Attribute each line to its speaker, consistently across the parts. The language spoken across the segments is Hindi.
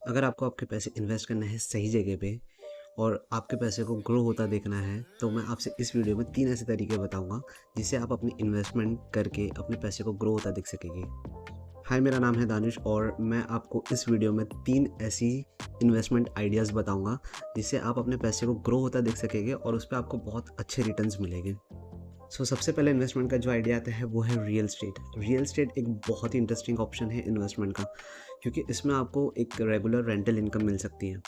Speaker 1: अगर आपको आपके पैसे इन्वेस्ट करना है सही जगह पे और आपके पैसे को ग्रो होता देखना है, तो मैं आपसे इस वीडियो में 3 ऐसे तरीके बताऊँगा, जिससे आप अपनी इन्वेस्टमेंट करके अपने पैसे को ग्रो होता देख सकेंगे। हाय, मेरा नाम है दानिश और मैं आपको इस वीडियो में 3 ऐसी इन्वेस्टमेंट आइडियाज़ बताऊँगा, जिससे आप अपने पैसे को ग्रो होता देख सकेंगे और उस पे आपको बहुत अच्छे रिटर्न्स मिलेंगे। सबसे पहले इन्वेस्टमेंट का जो आइडिया आता है वो है रियल एस्टेट। रियल एस्टेट एक बहुत ही इंटरेस्टिंग ऑप्शन है इन्वेस्टमेंट का, क्योंकि इसमें आपको एक रेगुलर रेंटल इनकम मिल सकती है,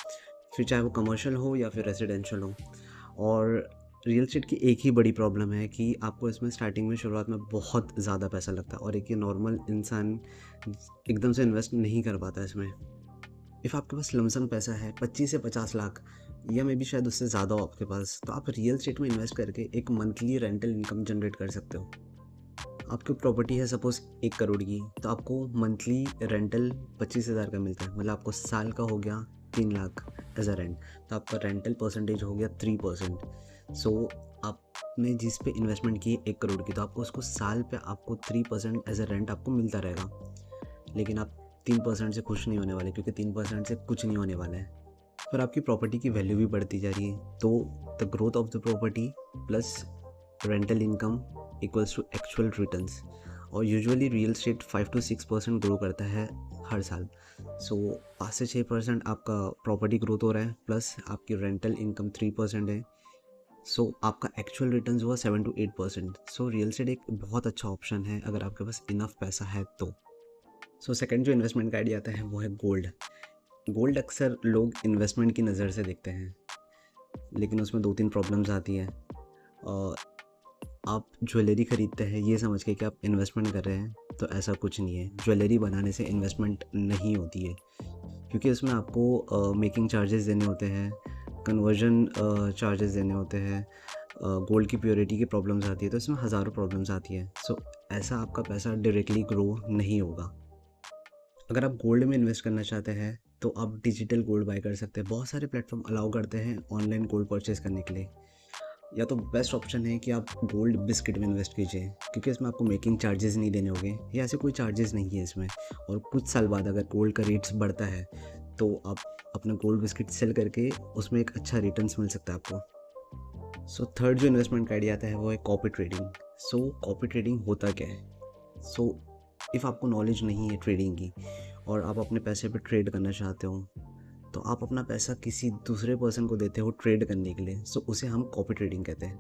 Speaker 1: फिर चाहे वो कमर्शियल हो या फिर रेजिडेंशियल हो। और रियल एस्टेट की एक ही बड़ी प्रॉब्लम है कि आपको इसमें स्टार्टिंग में शुरुआत में बहुत ज़्यादा पैसा लगता है और एक ये नॉर्मल इंसान एकदम से इन्वेस्ट नहीं कर पाता इसमें। इफ़ आपके पास लमसम पैसा है 25 से 50 लाख या मे बी शायद उससे ज़्यादा हो आपके पास, तो आप रियल एस्टेट में इन्वेस्ट करके एक मंथली रेंटल इनकम जनरेट कर सकते हो। आपकी प्रॉपर्टी है सपोज़ 1 करोड़ की, तो आपको मंथली रेंटल 25,000 का मिलता है, मतलब आपको साल का हो गया 3 लाख एज़ अ रेंट, तो आपका रेंटल परसेंटेज हो गया 3%। सो आपने जिस पे इन्वेस्टमेंट की है 1 करोड़ की, तो आपको उसको साल पे आपको 3% एज़ अ रेंट आपको मिलता रहेगा। लेकिन आप 3% से खुश नहीं होने वाले, क्योंकि 3% से कुछ नहीं होने वाला है। पर आपकी प्रॉपर्टी की वैल्यू भी बढ़ती जा रही है, तो the growth of the property plus rental income equals to actual returns. और usually real estate 5 to 6% grow करता है हर साल। 5 से 6% आपका प्रॉपर्टी ग्रोथ हो रहा है, प्लस आपकी रेंटल इनकम 3% है। आपका एक्चुअल रिटर्न्स हुआ 7 to 8%। रियल एस्टेट एक बहुत अच्छा ऑप्शन है अगर आपके पास इनफ पैसा है तो। सेकंड जो इन्वेस्टमेंट का आइडिया आता है वो है गोल्ड। गोल्ड अक्सर लोग इन्वेस्टमेंट की नज़र से देखते हैं, लेकिन उसमें 2-3 प्रॉब्लम्स आती हैं। आप ज्वेलरी ख़रीदते हैं ये समझ के कि आप इन्वेस्टमेंट कर रहे हैं, तो ऐसा कुछ नहीं है। ज्वेलरी बनाने से इन्वेस्टमेंट नहीं होती है, क्योंकि उसमें आपको मेकिंग चार्जेस देने होते हैं, कन्वर्जन चार्जेस देने होते हैं, गोल्ड की प्योरिटी की प्रॉब्लम्स आती है, तो इसमें हज़ारों प्रॉब्लम्स आती हैं। ऐसा आपका पैसा डायरेक्टली ग्रो नहीं होगा। अगर आप गोल्ड में इन्वेस्ट करना चाहते हैं, तो आप डिजिटल गोल्ड बाय कर सकते हैं। बहुत सारे प्लेटफॉर्म अलाउ करते हैं ऑनलाइन गोल्ड परचेज़ करने के लिए। या तो बेस्ट ऑप्शन है कि आप गोल्ड बिस्किट में इन्वेस्ट कीजिए, क्योंकि इसमें आपको मेकिंग चार्जेस नहीं देने होंगे या ऐसे कोई चार्जेस नहीं है इसमें। और कुछ साल बाद अगर गोल्ड का रेट्स बढ़ता है, तो आप अपना गोल्ड बिस्किट सेल करके उसमें एक अच्छा रिटर्न्स मिल सकता है आपको। थर्ड जो इन्वेस्टमेंट का आइडिया आता है वो है कॉपी ट्रेडिंग। कॉपी ट्रेडिंग होता क्या है? इफ़ आपको नॉलेज नहीं है ट्रेडिंग की और आप अपने पैसे पे ट्रेड करना चाहते हो, तो आप अपना पैसा किसी दूसरे पर्सन को देते हो ट्रेड करने के लिए। उसे हम कॉपी ट्रेडिंग कहते हैं।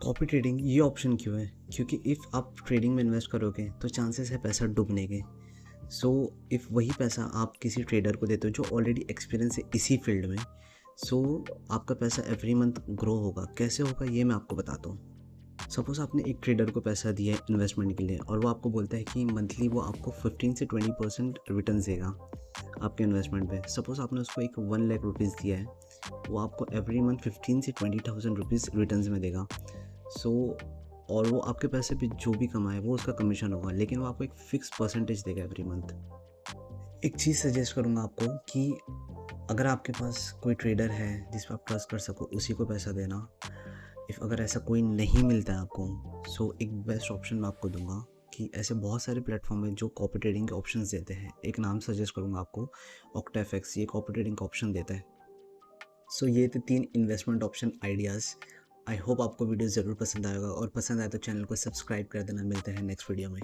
Speaker 1: कॉपी ट्रेडिंग ये ऑप्शन क्यों है? क्योंकि इफ़ आप ट्रेडिंग में इन्वेस्ट करोगे तो चांसेस है पैसा डूबने के। इफ़ वही पैसा आप किसी ट्रेडर को देते हो जो ऑलरेडी एक्सपीरियंस है इसी फील्ड में, आपका पैसा एवरी मंथ ग्रो होगा। कैसे होगा ये मैं आपको बताता हूँ। सपोज़ आपने एक ट्रेडर को पैसा दिया है इन्वेस्टमेंट के लिए और वो आपको बोलता है कि मंथली वो आपको 15 से 20% रिटर्न देगा आपके इन्वेस्टमेंट पे। सपोज़ आपने उसको एक 1 लाख रुपीज़ दिया है, वो आपको एवरी मंथ 15 से 20,000 रुपीज़ रिटर्न्स में देगा। सो और वो आपके पैसे पे जो भी कमाए वो उसका कमीशन होगा, लेकिन वो आपको एक फ़िक्स परसेंटेज देगा एवरी मंथ। एक चीज़ सजेस्ट करूँगा आपको कि अगर आपके पास कोई ट्रेडर है जिस पे आप ट्रस्ट कर सको, उसी को पैसा देना। अगर ऐसा कोई नहीं मिलता है आपको, एक बेस्ट ऑप्शन मैं आपको दूंगा कि ऐसे बहुत सारे प्लेटफॉर्म हैं जो कॉपी ट्रेडिंग के ऑप्शंस देते हैं। एक नाम सजेस्ट करूंगा आपको, ऑक्टाफेक्स, ये कॉपी ट्रेडिंग का ऑप्शन देता है। ये थे 3 investment option ideas. I hope आपको वीडियो ज़रूर पसंद आएगा, और पसंद आए तो चैनल को सब्सक्राइब कर देना। मिलते हैं नेक्स्ट वीडियो में।